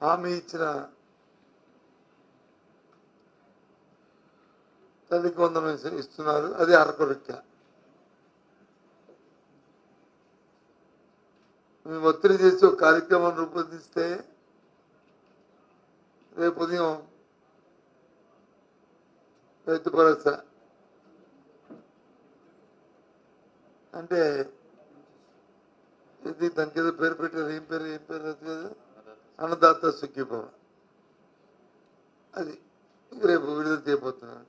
హామీ ఇచ్చిన తల్లికి వందనం ఇస్తున్నారు. అది అరకొరక్క. మేము ఒత్తిడి చేసి ఒక కార్యక్రమం రూపొందిస్తే రేపు ఉదయం రైతు భరోసా అంటే ఇది దానికి ఏదో పేరు పెట్టారు. ఏం పేరు కదా, అన్నదాత సుఖీభవ. అది రేపు విడుదల చేయబోతున్నాను.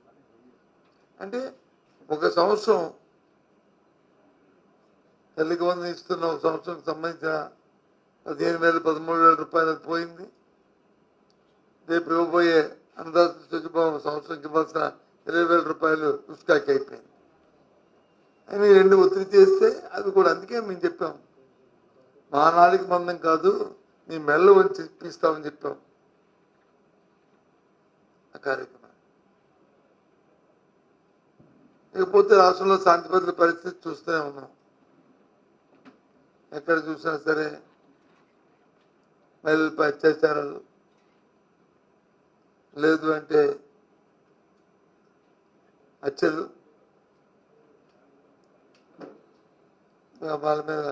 అంటే ఒక సంవత్సరం తల్లికి వందనం ఇస్తున్న ఒక సంవత్సరం సంబంధించిన 15,000 13,000 రూపాయలు పోయింది. రేపు ఇవ్వబోయే అన్నదాత సుఖీభవ సంవత్సరంకి ఇవ్వాల్సిన 20,000 రూపాయలు ఉస్కాకి అయిపోయింది. అని రెండు ఒత్తిడి చేస్తే అది కూడా అందుకే మేము చెప్పాం, మా నాలుగు మందం కాదు, నీ మెల్ల వచ్చి ఇప్పిస్తామని చెప్పాం. ఆ కార్యక్రమం ఇకపోతే రాష్ట్రంలో శాంతి భద్రత పరిస్థితి చూస్తూనే ఉన్నాం. ఎక్కడ చూసినా సరే మహిళలపై అత్యాచారాలు, లేదు అంటే హత్యలు, వాళ్ళ మీద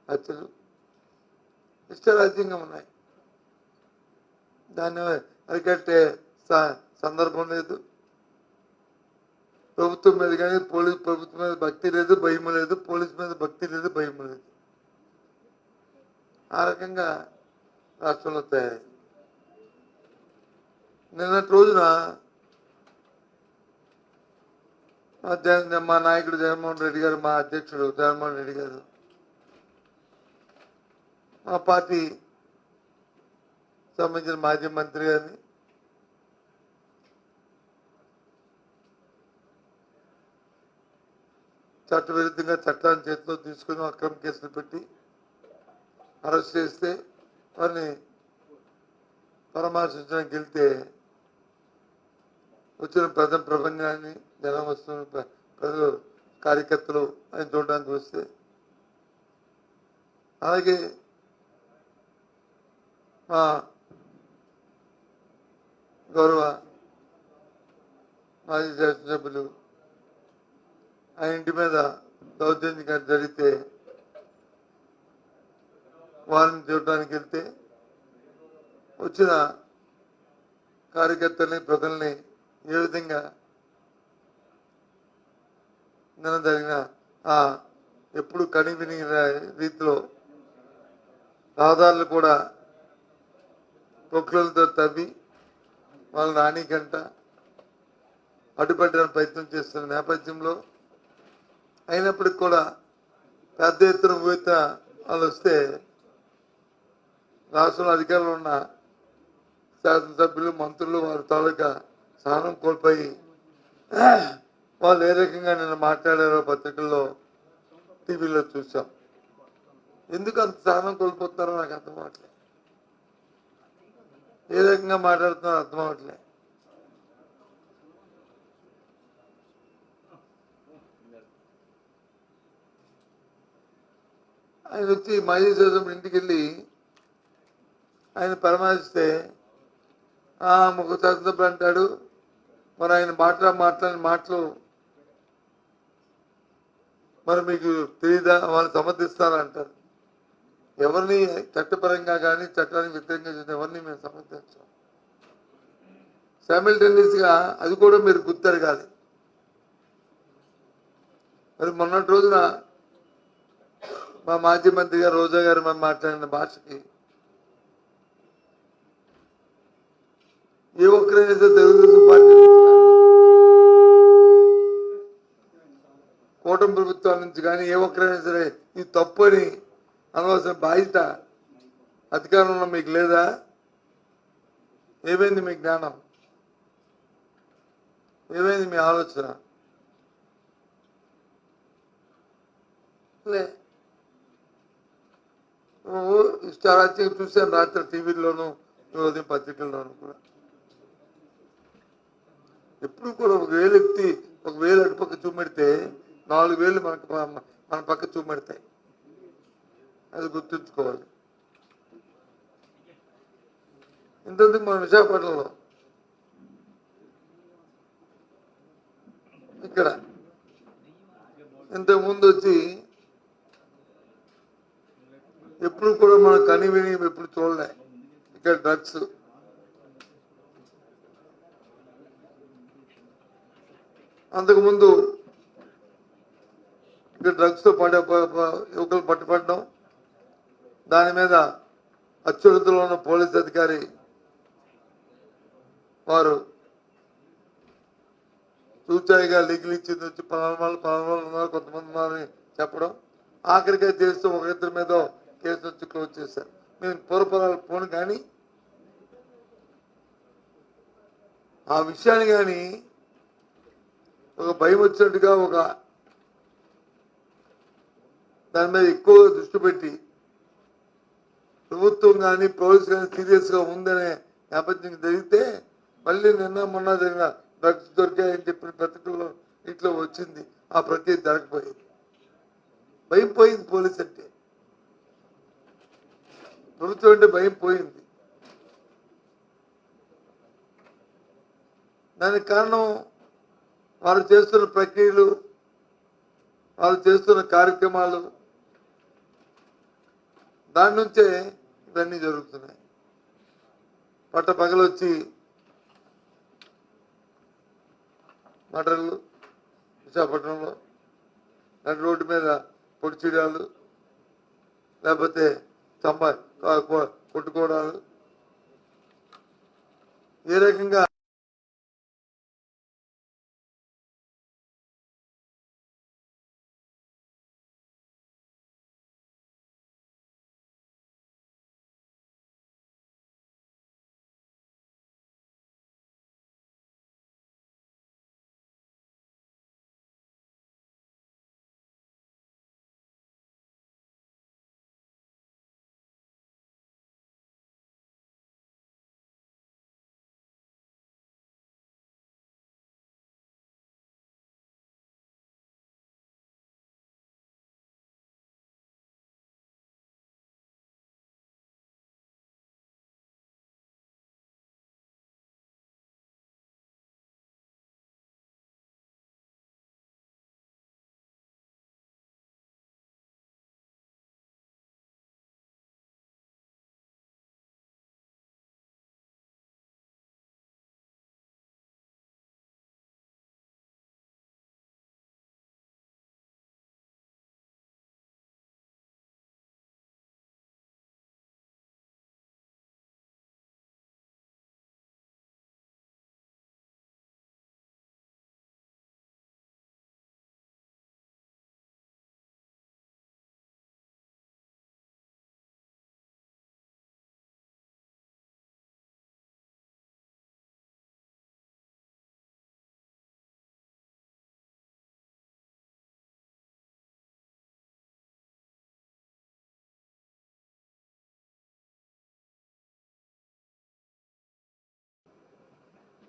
హత్యలు ఇష్టరాజ్యంగా ఉన్నాయి. దాన్ని అరికట్టే సందర్భం లేదు. ప్రభుత్వం మీద కానీ ప్రభుత్వం మీద భక్తి లేదు, భయం లేదు. పోలీసు మీద భక్తి లేదు, భయం లేదు. ఆ రకంగా రాష్ట్రంలో తయారైంది. నిన్నటి రోజున మా నాయకుడు జగన్మోహన్ రెడ్డి గారు, మా అధ్యక్షుడు జగన్మోహన్ రెడ్డి గారు, మా పార్టీ సంబంధించిన మాజీ మంత్రి గారిని చట్టవిరుద్ధంగా చట్టాన్ని చేతిలో తీసుకుని అక్రమ కేసులు పెట్టి అరెస్ట్ చేస్తే వారిని పరామర్శించడానికి వెళ్తే వచ్చిన ప్రపంచాన్ని జనం వస్తున్న ప్రజలు కార్యకర్తలు ఆయన చూడడానికి వస్తే, అలాగే మా గౌరవ మాజీ శాసనసభ్యులు ఆ ఇంటి మీద దౌర్జన్యం జరిగితే వారిని చూడడానికి వెళ్తే వచ్చిన కార్యకర్తల్ని ప్రజల్ని ఏ విధంగా నిన్న జరిగిన ఎప్పుడు కనివిని రీతిలో రహదారులు కూడా పొక్కులతో తవ్వి వాళ్ళ రాణికంట అడ్డుపట్టడానికి ప్రయత్నం చేస్తున్న నేపథ్యంలో అయినప్పటికి కూడా పెద్ద ఎత్తున వాళ్ళు వస్తే రాష్ట్రంలో అధికారంలో ఉన్న శాసనసభ్యులు, మంత్రులు వారి తాలూకా సహనం కోల్పోయి వాళ్ళు ఏ రకంగా నిన్న మాట్లాడారో పత్రికల్లో, టీవీలో చూసాం. ఎందుకు అంత సహనం కోల్పోతున్నారో నాకు అర్థం అవ్వట్లేదు. ఏ రకంగా మాట్లాడుతున్నారో అర్థం అవ్వట్లేదు. ఆయన వచ్చి మాజీ శాసనసభ్యుడు ఇంటికి వెళ్ళి ఆయన పరామర్శిస్తే ముఖ శాసనసభ్యుడు అంటాడు, మరి ఆయన మాట్లాడిన మాటలు మరి మీకు తెలియదా, వాళ్ళు సమర్థిస్తారా అంటారు. ఎవరిని చట్టపరంగా కానీ చట్టానికి వ్యతిరేకంగా చేసిన ఎవరిని మేము సమర్థించాం. సైమల్టేనియస్గా అది కూడా మీరు గుర్తెరగాలి. మరి మొన్నటి రోజున మా మాజీ మంత్రి గారు రోజా గారు మనం మాట్లాడిన భాషకి ఏ ఒక్కరైనా తెలుగుదేశం పార్టీ కూటమి ప్రభుత్వం నుంచి కానీ ఏ ఒక్కరైనా సరే ఇది తప్పు అని అనవలసిన బాధ్యత అధికారంలో మీకు లేదా? ఏమైంది మీ జ్ఞానం? ఏమైంది మీ ఆలోచన? ఇష్టారాజ్యం చూశాను రాత్రి టీవీల్లోనూ, ఉదయం పత్రికల్లోనూ కూడా. ఎప్పుడు కూడా 1,000 ఎత్తి 1,000 అటుపక్క చూపెడితే 4,000 మన పక్క చూపెడతాయి. అది గుర్తుంచుకోవాలి. ఇంతకు మన విశాఖపట్నంలో ఇక్కడ ఇంతకుముందు వచ్చి ఎప్పుడు కూడా మనం కని విని ఎప్పుడు చూడలే ఇక్కడ డ్రగ్స్ అంతకుముందు ఇక్కడ డ్రగ్స్తో యువకులు పట్టుపడడం దాని మీద అత్యున్నతలో ఉన్న పోలీస్ అధికారి వారు చూచాయిగా లీగల్ ఇచ్చింది వచ్చి పలానా ఉన్నారు కొంతమంది ఉన్నారని చెప్పడం ఆఖరిగా చేస్తూ ఒకరిద్దరి మీద కేసు వచ్చి క్లోజ్ చేశారు. మేము పూర్వపరాలు పోను కానీ ఆ విషయాన్ని కానీ ఒక భయం వచ్చినట్టుగా ఒక దాని మీద ఎక్కువ దృష్టి పెట్టి ప్రభుత్వం కానీ పోలీసు కానీ సీరియస్గా ఉందనే నేపథ్యం జరిగితే మళ్ళీ నిన్న మొన్న జరిగిన డ్రగ్స్ దొరికాయని చెప్పిన పత్రికల్లో ఇట్లా వచ్చింది. ఆ ప్రక్రియ జరగకపోయింది. భయం పోయింది. పోలీస్ అంటే ప్రభుత్వం అంటే భయం పోయింది. దానికి కారణం వారు చేస్తున్న ప్రక్రియలు, వారు చేస్తున్న కార్యక్రమాలు, దాని నుంచే ఇవన్నీ జరుగుతున్నాయి. పగలొచ్చి మటర్లు విశాఖపట్నంలో నడి రోడ్డు మీద పొడిచీడాలు, లేకపోతే కొట్టుకోవడాలు, ఏ రకంగా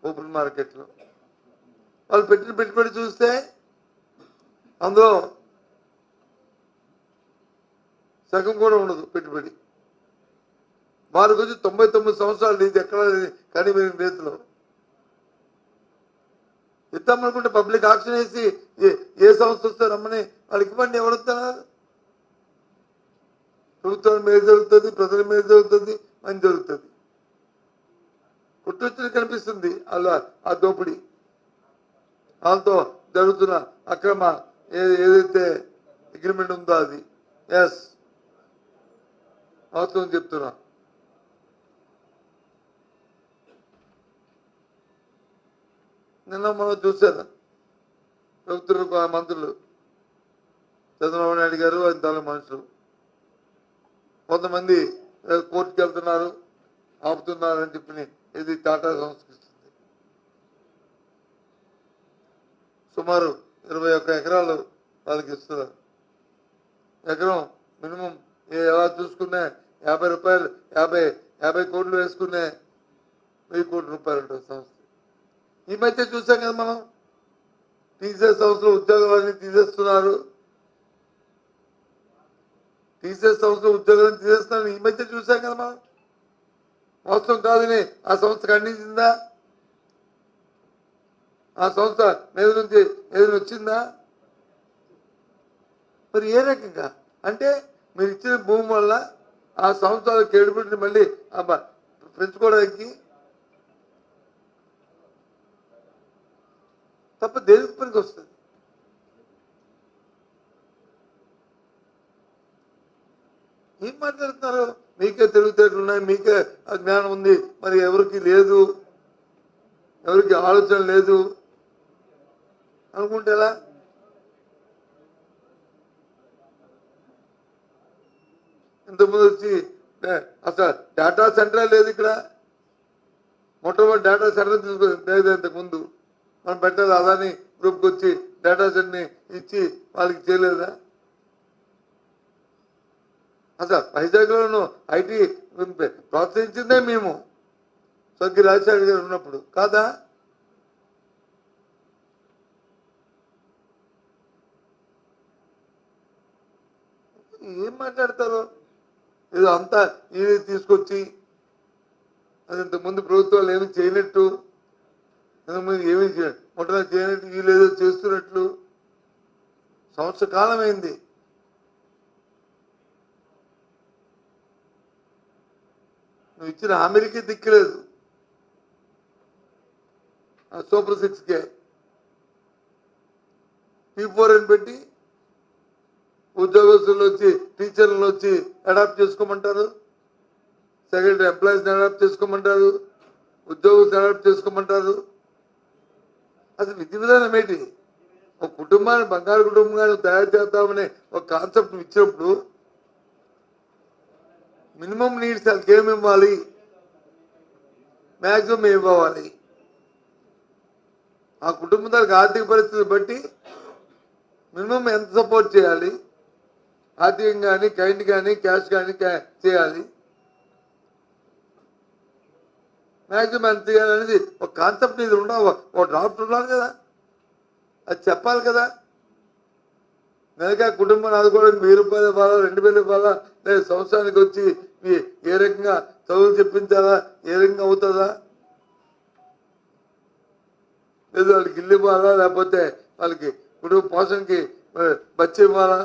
ఓపెన్ మార్కెట్లో వాళ్ళు పెట్టిన పెట్టుబడి చూస్తే అందులో సగం కూడా ఉండదు పెట్టుబడి. వారికి వచ్చి 99 సంవత్సరాలు ఇది ఎక్కడ కనివేని రీతిలో ఇద్దామనుకుంటే పబ్లిక్ ఆక్షన్ వేసి ఏ సంస్థ వస్తే రమ్మని వాళ్ళకి ఇవ్వండి. ఎవరుతున్నారు? ప్రభుత్వం మీద జరుగుతుంది, ప్రజల మీద జరుగుతుంది, మంచి జరుగుతుంది. కుట్రొచ్చిన కనిపిస్తుంది అలా ఆ దోపిడీ, వాళ్ళతో జరుగుతున్న అక్రమ ఏదైతే అగ్రిమెంట్ ఉందో అది. ఎస్, వాస్తవం చెప్తున్నా. నిన్న మనం చూశారు ప్రభుత్వ మంత్రులు చంద్రబాబు నాయుడు గారు ఆయన తల మనుషులు కొంతమంది కోర్టుకు వెళ్తున్నారు, ఆపుతున్నారు అని చెప్పి ఇది టాటా సంస్కరిస్తుంది. సుమారు 21 ఎకరాలు వాళ్ళకి ఇస్తున్నారు. ఎకరం మినిమం ఎలా చూసుకున్నా 50 రూపాయలు 50 కోట్లు వేసుకునే 1000 కోట్ల రూపాయలు ఉంటుంది సంస్థ. ఈ మధ్య చూసాం కదా మనం, టీసీఎస్ సంస్థలో ఉద్యోగాలన్నీ తీసేస్తున్నారు, టీసీఎస్ సంస్థలో ఉద్యోగాలను తీసేస్తున్నారు. ఈ మధ్య చూసాం కదా మనం. వాస్తవం కాదని ఆ సంస్థ ఖండించిందా? ఆ సంస్థ మీద నుంచి ఏదైనా వచ్చిందా? మరి ఏ రకంగా అంటే మీరు ఇచ్చిన భూమి వల్ల ఆ సంస్థల క్రెడిబిలిటీ మళ్ళీ పెంచుకోవడానికి తప్ప దేనికి పనికి వస్తుంది? ఏం మాట్లాడుతున్నారు? మీకే తెలివితేటలు ఉన్నాయి, మీకే ఆ జ్ఞానం ఉంది, మరి ఎవరికి లేదు, ఎవరికి ఆలోచన లేదు అనుకుంటే ఎలా? ఇంతకుముందు వచ్చి అసలు డేటా సెంటరే లేదు ఇక్కడ. మొట్టమొదటి డేటా సెంటర్ లేదు ఇంతకుముందు. మనం పెట్టాలి అదాని గ్రూప్కి వచ్చి డేటా సెంటర్ని ఇచ్చి వాళ్ళకి చేయలేదా? అసలు వైజాగ్లోనూ ఐటీ ప్రోత్సహించిందే మేము స్వర్గీయ రాజశేఖర గారు ఉన్నప్పుడు కాదా? ఏం మాట్లాడతారు? ఇది అంతా ఇది తీసుకొచ్చి అది ఇంతకుముందు ప్రభుత్వాలు ఏమి చేయనట్టు, ఇంతకుముందు ఏమీ మొట్టమొదటి చేయనట్టు, వీళ్ళేదో చేస్తున్నట్లు సంవత్సర కాలం అయింది. నువ్వు ఇచ్చిన హామీలకి దిక్కులేదు. సూపర్ 6కే P4 అని పెట్టి ఉద్యోగస్తులు వచ్చి టీచర్లు వచ్చి అడాప్ట్ చేసుకోమంటారు, సెక్రటరీ ఎంప్లాయీస్ని అడాప్ట్ చేసుకోమంటారు, ఉద్యోగస్తులు అడాప్ట్ చేసుకోమంటారు. అసలు విధి విధానం ఏంటి? ఒక కుటుంబాన్ని బంగారు కుటుంబంగా తయారు చేద్దామనే ఒక కాన్సెప్ట్ ఇచ్చినప్పుడు మినిమం నీడ్స్ వాళ్ళకి ఏమి ఇవ్వాలి, మ్యాక్సిమం ఏమి ఇవ్వాలి, ఆ కుటుంబం దానికి ఆర్థిక పరిస్థితిని బట్టి మినిమం ఎంత సపోర్ట్ చేయాలి, ఆర్థికంగా కానీ కైండ్ కానీ క్యాష్ కానీ చేయాలి, మ్యాక్సిమం ఎంత చేయాలి అనేది ఒక కాన్సెప్ట్ ఇది ఉండాలి, ఒక డ్రాఫ్ట్ ఉండాలి కదా, అది చెప్పాలి కదా. నెలగా కుటుంబాన్ని ఆదుకోవడానికి 1000 రూపాయలు ఇవ్వాలా, 2000 ఇవ్వాలా, లేదా సంవత్సరానికి వచ్చి మీ ఏ రకంగా చదువులు చెప్పించాలా, ఏ రకంగా అవుతుందా, లేదు వాళ్ళకి ఇల్లు ఇవ్వాలా, లేకపోతే వాళ్ళకి కుటుంబ పోషణకి బచ్చి ఇవ్వాలా?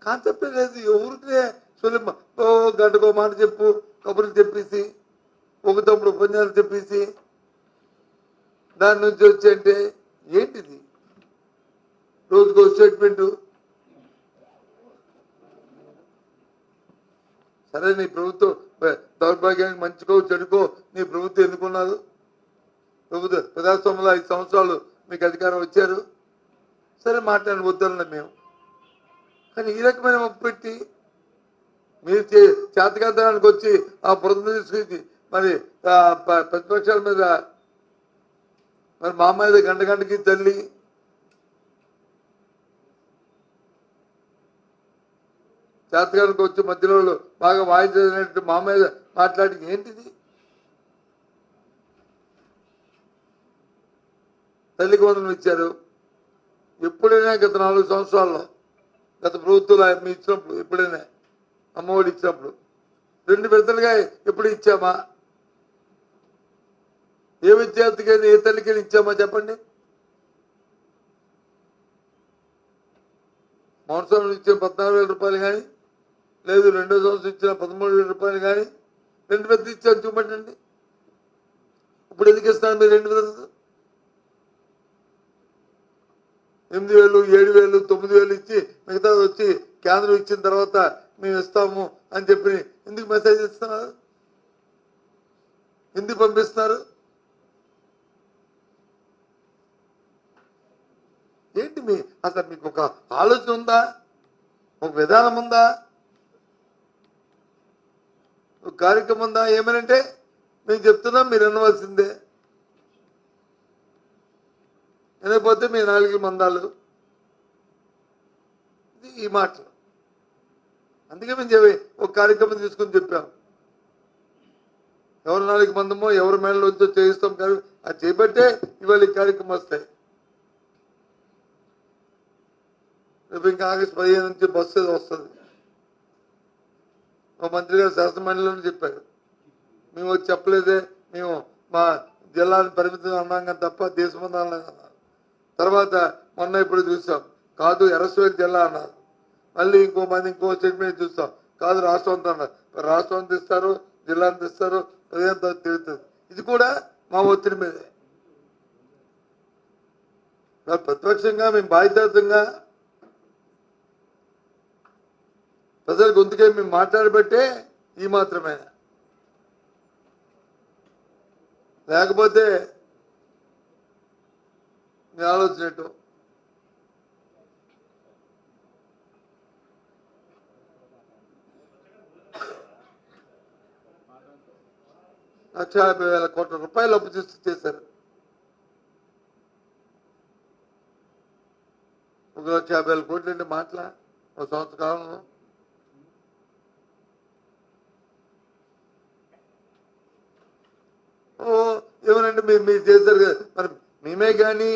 కాన్సెప్టే లేదు. ఎవరికే సులభ గంటకో మాట చెప్పు, కబుర్లు చెప్పేసి ఒక తప్పుడు ఉపన్యాసాలు చెప్పేసి దాని నుంచి వచ్చి అంటే ఏంటిది? రోజుకో స్టేట్మెంటు. సరే నీ ప్రభుత్వం దౌర్భాగ్యానికి మంచికో చెడుకో నీ ప్రభుత్వం ఎన్నుకున్నారు. ప్రభుత్వ ప్రజాస్వామ్యంలో 5 సంవత్సరాలు మీకు అధికారం వచ్చారు. సరే మాట్లాడిన వద్దన్న మేము. కానీ ఈ రకమైన మొప్పు పెట్టి మీరు చేతకాంతరానికి వచ్చి ఆ బురద తీసుకొచ్చి మరి ప్రతిపక్షాల మీద మరి మా మీద గంటకి తల్లి చేతకానికి వచ్చి మధ్యలో బాగా వాయించినట్టు మా మీద మాట్లాడి ఏంటిది? తల్లికి వందనం ఇచ్చారు. ఎప్పుడైనా గత 4 సంవత్సరాల్లో గత ప్రభుత్వాలు మీ ఇచ్చినప్పుడు ఎప్పుడైనా అమ్మఒడి ఇచ్చినప్పుడు 2 విడతలుగా ఎప్పుడు ఇచ్చామా? ఏ విద్యార్థికైనా ఏ తల్లికైనా ఇచ్చామా చెప్పండి? సంవత్సరం ఇచ్చిన 14,000 రూపాయలు కానీ, లేదు 2వ సంవత్సరం ఇచ్చిన 13,000 రూపాయలు కానీ 2 విడతలు ఇచ్చారు చూపండి. ఇప్పుడు ఎందుకు ఇస్తున్నారు మీరు 2 విడతలు? 8,000, 7,000, 9,000 ఇచ్చి మిగతా వచ్చి కేంద్రం ఇచ్చిన తర్వాత మేము ఇస్తాము అని చెప్పి ఎందుకు మెసేజ్ ఇస్తున్నారు? ఎందుకు పంపిస్తున్నారు? ఏంటి అసలు మీకు ఒక ఆలోచన ఉందా? ఒక విధానం ఉందా? ఒక కార్యక్రమం ఉందా? ఏమనంటే మేము చెప్తున్నాం, మీరు వినవలసిందే. వినకపోతే మీ 4 మందాలు ఈ మాటలు. అందుకే మేము ఒక కార్యక్రమం తీసుకుని చెప్పాం. ఎవరు 4 మందమో ఎవరి మేడలో వచ్చో చేయిస్తాం కానీ అది చేపట్టే ఇవాళ ఈ కార్యక్రమం వస్తాయి. రేపు ఇంకా ఆగస్టు 15 నుంచి బస్సు ఏదో వస్తుంది. మా మంత్రి గారు శాసనమండలిలోనే చెప్పారు, మేము వచ్చి చెప్పలేదే, మేము మా జిల్లాని పరిమితం అన్నాం కానీ తప్ప దేశమంతా అన్నారు. తర్వాత మొన్న ఇప్పుడు చూసాం, కాదు ఎర్రస్వేలి జిల్లా అన్నారు. మళ్ళీ ఇంకో స్టేట్మెంట్ చూస్తాం, కాదు రాష్ట్రం అంతా అన్నారు. రాష్ట్రం అంతా ఇస్తారు, జిల్లా అంతా ఇస్తారు, ప్రజలంతా తిరుగుతుంది. ఇది కూడా మా ఒత్తిడి మీదే. ప్రతిపక్షంగా మేము బాధ్యతంగా ప్రజల గొంతుకే మేము మాట్లాడబట్టే ఈ మాత్రమే, లేకపోతే మీ ఆలోచన 1,50,000 కోట్ల రూపాయలు అప్పు చేశారు. 1,50,000 కోట్లు అంటే మాటలా ఒక సంవత్సర కాలంలో? ఏమనంటే మీరు చేశారు కదా, మరి మేమే కానీ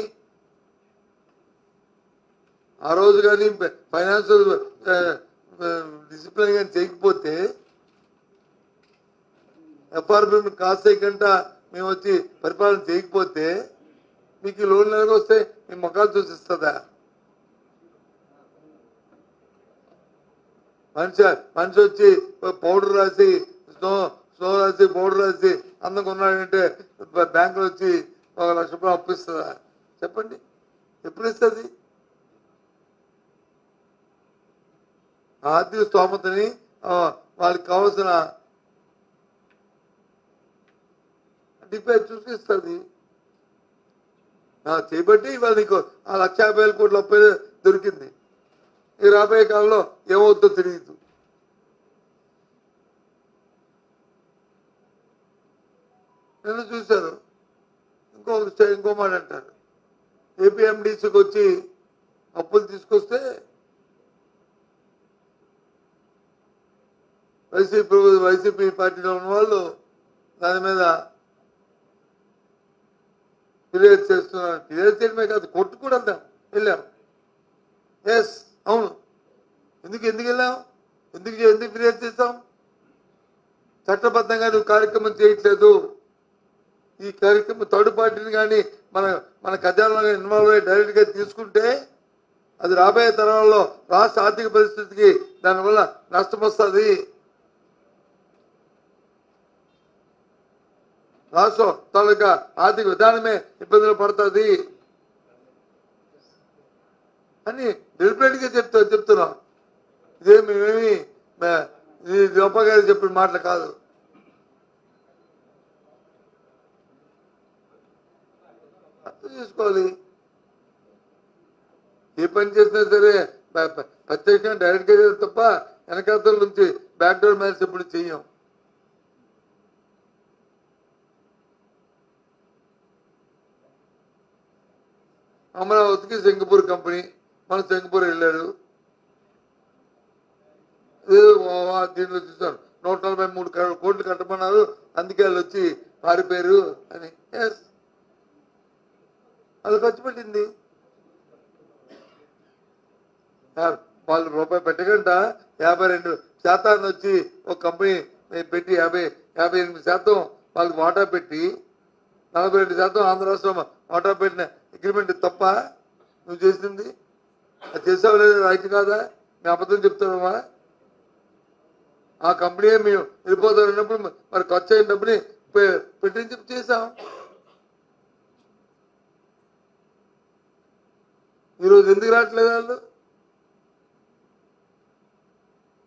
ఆ రోజు కానీ ఫైనాన్షియల్ డిసిప్లిన్ కానీ చేయకపోతే, ఎఫ్ఆర్బి కాస్ట్ చేయకుండా మేము వచ్చి పరిపాలన చేయకపోతే మీకు ఈ లోన్లు ఎలాగ వస్తే మీ మొక్కలు చూసిస్తుందా? మనిషి వచ్చి పౌడర్ రాసి స్నో రాసి పౌడర్ రాసి అందంగా ఉన్నాడంటే బ్యాంకులో వచ్చి 1,00,000 రూపాయలు అప్పు ఇస్తుందా? చెప్పండి, ఎప్పుడు ఇస్తుంది? ఆర్థిక స్తోమతని వాళ్ళకి కావాల్సిన డిపేర్ చూసి ఇస్తుంది. చేయబట్టి ఇవాళ నీకు ఆ 1,50,000 కోట్ల అప్పు దొరికింది. ఈ రాబోయే కాలంలో ఏమవుతుందో తెలియదు. నిన్న చూశారు, ఇంకో మాట అంటారు, ఏపీఎండిసికి వచ్చి అప్పులు తీసుకొస్తే వైసీపీ పార్టీలో ఉన్న వాళ్ళు దాని మీద ఫిర్యాదు చేస్తున్నారు. ఫిర్యాదు చేయడమే కాదు, కొట్టు కూడా వెళ్ళాం. ఎస్, అవును. ఎందుకు వెళ్ళాం? ఎందుకు ఫిర్యాదు చేస్తాం? చట్టబద్ధంగా నువ్వు కార్యక్రమం చేయట్లేదు. ఈ కార్యక్రమం థర్డ్ పార్టీని కానీ మన ఖజానాలో ఇన్వాల్వ్ అయ్యి డైరెక్ట్గా తీసుకుంటే అది రాబోయే తరాల్లో రాష్ట్ర ఆర్థిక పరిస్థితికి దానివల్ల నష్టం వస్తుంది. రాష్ట్రం తాలూకా ఆర్థిక విధానమే ఇబ్బందులు పడుతుంది అని డెలిబరేట్గా చెప్తున్నాం. ఇదే మేమేమి గొప్ప గారు చెప్పిన మాటలు కాదు. అర్థం చేసుకోవాలి. ఏ పని చేసినా సరే ప్రత్యేకంగా డైరెక్ట్గా చేస్తే తప్ప వెనకాతల నుంచి బ్యాక్డోర్ మ్యాచ్ ఎప్పుడు చెయ్యం. అమరావతికి సింగపూర్ కంపెనీ, మన సింగపూర్ వెళ్ళారు. దీంట్లో చూసాను 143 కోట్లు కట్టమన్నారు, అందుకే వాళ్ళు వచ్చి పారిపోయారు అని. ఎస్, అది ఖర్చు పెట్టింది. వాళ్ళు రూపాయి పెట్టకుండా 52% వచ్చి ఒక కంపెనీ పెట్టి 58% వాళ్ళకి వాటా పెట్టి 42% ఆంధ్ర రాష్ట్రం వాటా పెట్టిన అగ్రిమెంట్ తప్ప నువ్వు చేసింది? అది చేసావు లేదు, రైట్ కాదా? మేము అబద్ధం చెప్తున్నామా? ఆ కంపెనీ మేము వెళ్ళిపోతామన్నప్పుడు మరి ఖర్చు అయిన డబ్బుని పెట్టించి చేసాం. ఈరోజు ఎందుకు రావట్లేదు? వాళ్ళు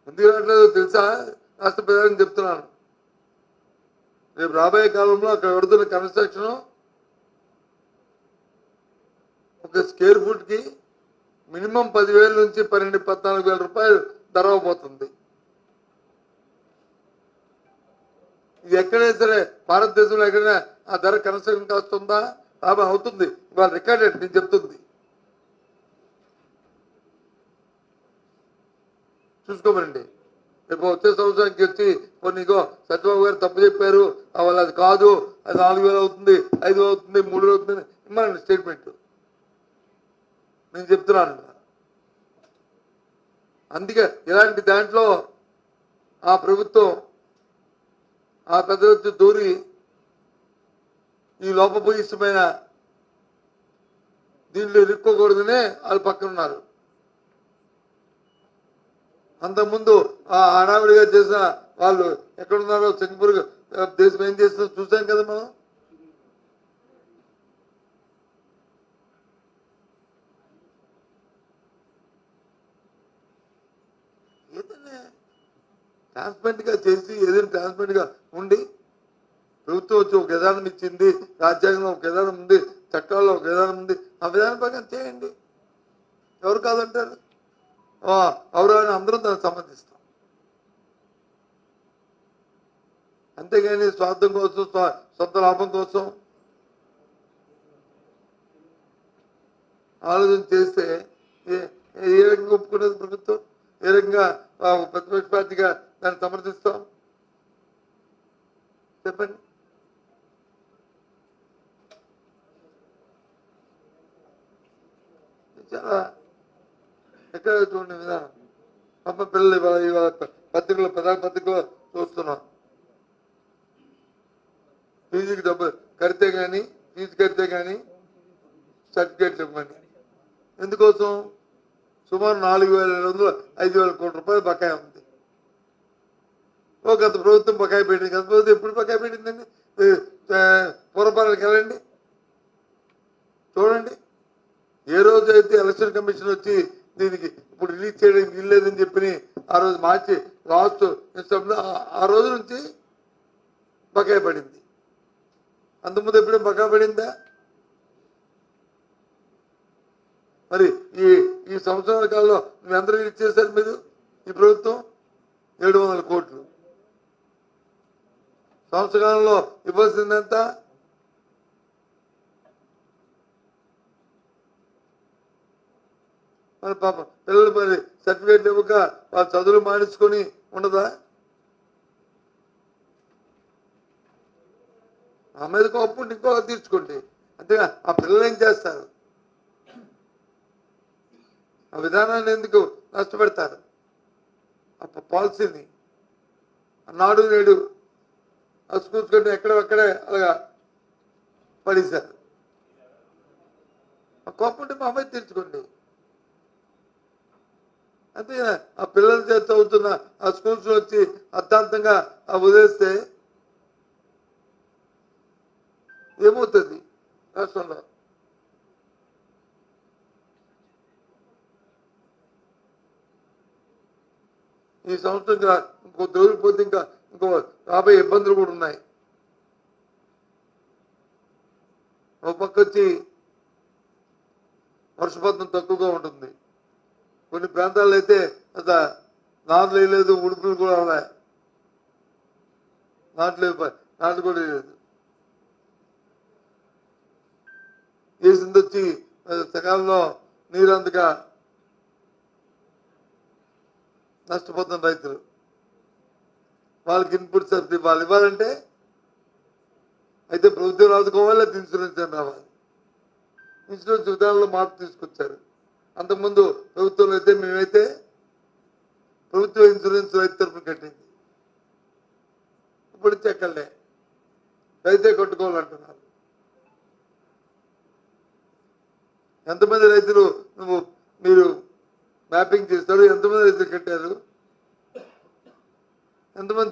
ఎందుకు రావట్లేదో తెలుసా? రాష్ట్ర ప్రజలకు చెప్తున్నాను. రేపు రాబోయే కాలంలో అక్కడ పెడుతున్న కన్స్ట్రక్షన్ ఒక స్క్వేర్ ఫుట్ కి మినిమం 10,000 నుంచి 12,000-14,000 రూపాయలు ధర అవబోతుంది. ఇది ఎక్కడైనా సరే భారతదేశంలో ఎక్కడైనా ఆ ధర కన్స్ట్రక్షన్ కాస్ట్ ఉందా? అవుతుంది. ఇవాళ రికార్డెడ్, నేను చెప్తుంది. చూసుకోమనండి. రేపు వచ్చే సంవత్సరానికి వచ్చి కొన్నిగో సత్యబాబు గారు తప్పు చెప్పారు, వాళ్ళు అది కాదు, అది 4,000 అవుతుంది, 5,000 అవుతుంది, 3,000 అవుతుంది ఇమ్మనండి స్టేట్మెంట్. నేను చెప్తున్నాను. అందుకే ఇలాంటి దాంట్లో ఆ ప్రభుత్వం ఆ పెద్ద వ్యక్తి దూరి ఈ లోపభూయిష్టమైన దీంట్లో ఇరుక్కోకూడదనే వాళ్ళు పక్కన ఉన్నారు. అంతకుముందు ఆ హడావిడిగా చేసిన వాళ్ళు ఎక్కడున్నారో సింగపూర్ దేశం ఏం చేస్తుందో చూసాం కదా మనం. ఏదైనా ట్రాన్స్పరెంట్ గా చేసి ఏదైనా ట్రాన్స్పరెంట్ గా ఉండి ప్రభుత్వం వచ్చి ఒక విధానం ఇచ్చింది, రాజ్యాంగంలో ఒక విధానం ఉంది, చట్టాల్లో ఒక విధానం ఉంది, ఆ విధానం ప్రకారం చేయండి. ఎవరు కాదంటారు? ఎవరైనా అందరం దానికి సంబంధిస్తాం. అంతేగాని స్వార్థం కోసం సొంత లాభం కోసం ఆలోచన చేస్తే ఏ రకంగా ఒప్పుకునేది ప్రభుత్వం? ఏ రకంగా ప్రతిపక్ష పార్టీగా దాన్ని సమర్థిస్తాం? చెప్పండి. చాలా ఎక్కడ చూడండి విధానం. అమ్మ పిల్లలు ఇవాళ పత్రికలో ప్రధాన పత్రికలో చూస్తున్నాం. ఫీజుకి డబ్బు కడితే కానీ ఫీజు కడితే కానీ సర్టిఫికేట్లు ఇవ్వండి. ఎందుకోసం? సుమారు 4,700 5,000 కోట్ల రూపాయలు బకాయి ఉంది. గత ప్రభుత్వం బకాయి పెట్టింది. గత ప్రభుత్వం ఎప్పుడు బకాయి పెట్టిందండి? పూర్వపాలనకి వెళ్ళండి, చూడండి. ఏ రోజు అయితే ఎలక్షన్ కమిషన్ వచ్చి దీనికి ఇప్పుడు రిలీజ్ చేయడానికి వీల్లేదని చెప్పి ఆ రోజు మార్చి లాస్ట్ ఆ రోజు నుంచి బకాయి పడింది. అంతకుముందు ఎప్పుడూ బకాయి పడిందా? మరి ఈ సంవత్సరాల కాలంలో మీరు ఎంత రిలీజ్ చేశారు? మీరు ఈ ప్రభుత్వం 700 కోట్లు. సంవత్సర కాలంలో ఇవ్వాల్సిందంత మరి పాప పిల్లలు మరి సర్టిఫికేట్ ఇవ్వక వాళ్ళ చదువులు మానేసుకొని ఉండదా? ఆ మీద కోపం ఇంకొక తీర్చుకోండి. అంతేగా ఆ పిల్లలు ఏం చేస్తారు? ఆ విధానాన్ని ఎందుకు నష్టపెడతారు? ఆ పాలసీని నాడు నేడు ఆ స్కూల్స్ కంటే ఎక్కడెక్కడే అలాగా పడేశారు. ఆ కోపం ఉంటే మా అమ్మాయి తీర్చుకోండి. అంతే ఆ పిల్లల చేత చదువుతున్న ఆ స్కూల్స్ వచ్చి అర్థాంతంగా వదిలేస్తే ఏమవుతుంది రాష్ట్రంలో? ఈ సంవత్సరం ఇంకో దొరికిపోతే ఇంకో రాబోయే ఇబ్బందులు కూడా ఉన్నాయి. ఒక పక్క వచ్చి వర్షపాతం తక్కువగా ఉంటుంది. కొన్ని ప్రాంతాల్లో అయితే అసలు నాట్లు వేయలేదు, ఉడుపులు కూడా ఉన్నాయి. నాట్లు కూడా వేయలేదు. వేసింది వచ్చి సకాలంలో నీరు అందుక నష్టపోతున్న రైతులు. వాళ్ళకి ఇన్పుట్ సబ్సిడీ వాళ్ళు ఇవ్వాలంటే అయితే ప్రభుత్వం ఆదుకోవాలి, ఇన్సూరెన్స్ అని రావాలి. ఇన్సూరెన్స్ విధానంలో మార్పు తీసుకొచ్చారు. అంతకుముందు ప్రభుత్వంలో అయితే మేమైతే ప్రభుత్వ ఇన్సూరెన్స్ రైతు తరఫున కట్టింది. ఇప్పుడు చెక్కలే రైతే కట్టుకోవాలంటున్నారు. ఎంతమంది రైతులు మీరు మ్యాపింగ్ చేస్తారు? ఎంతమంది రైతులు కట్టారు? ఎంతమంది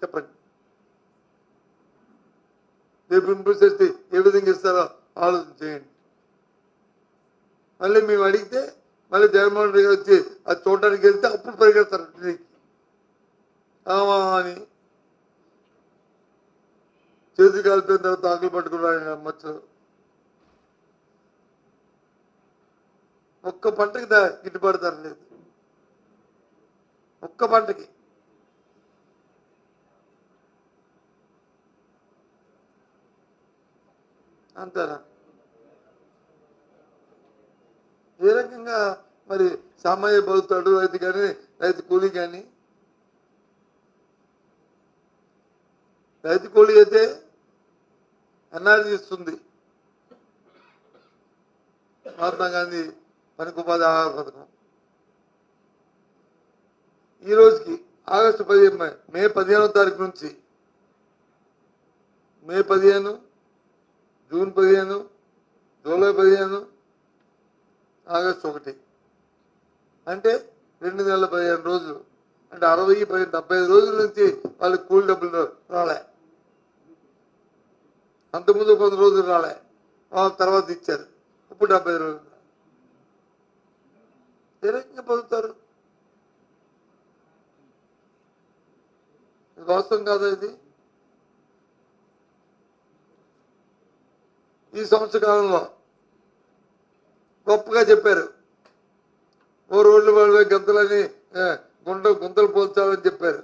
చెప్పండి. రేపు ఇంప్రూవ్ చేస్తే ఏ విధంగా ఇస్తారో ఆలోచన చేయండి. మళ్ళీ మేము అడిగితే మళ్ళీ జగన్మోహన్ రెడ్డి వచ్చి అది చూడడానికి వెళ్తే అప్పుడు పరిగెడతారు ఢిల్లీకి అని. చేతులు కాలిపోయిన తర్వాత ఆకులు పట్టుకున్నాడు మచ్చలు. ఒక్క పంటకి గిట్టుబాటు ధర లేదు. ఒక్క పంటకి. అంతేనా? ఏ రకంగా మరి సామాన్య బతుకుతాడు రైతు కానీ, రైతు కూలీ కానీ? రైతు కూలీ అయితే ఎన్ఆర్జీ ఇస్తుంది, మహాత్మా గాంధీ పనికి ఉపాధి ఆహార పథకం. ఈ రోజుకి ఆగస్టు 15 మే 15వ తారీఖు నుంచి మే 15, జూన్ 15, జూలై 15, ఆగస్టు 1 అంటే 2 నెలల 15 రోజులు అంటే 75 రోజుల నుంచి వాళ్ళకి కూలి డబ్బులు రాలే. అంతకుముందు 10 రోజులు రాలే, తర్వాత ఇచ్చారు. ఇప్పుడు 70 రోజులు. ఏ రకంగా పొందుతారు? ఇది వాస్తవం కాదా? ఇది ఈ సంవత్సర కాలంలో గొప్పగా చెప్పారు. ఓ రోడ్లు వాళ్ళ గంతలని గుంతలు పోల్చాలని చెప్పారు.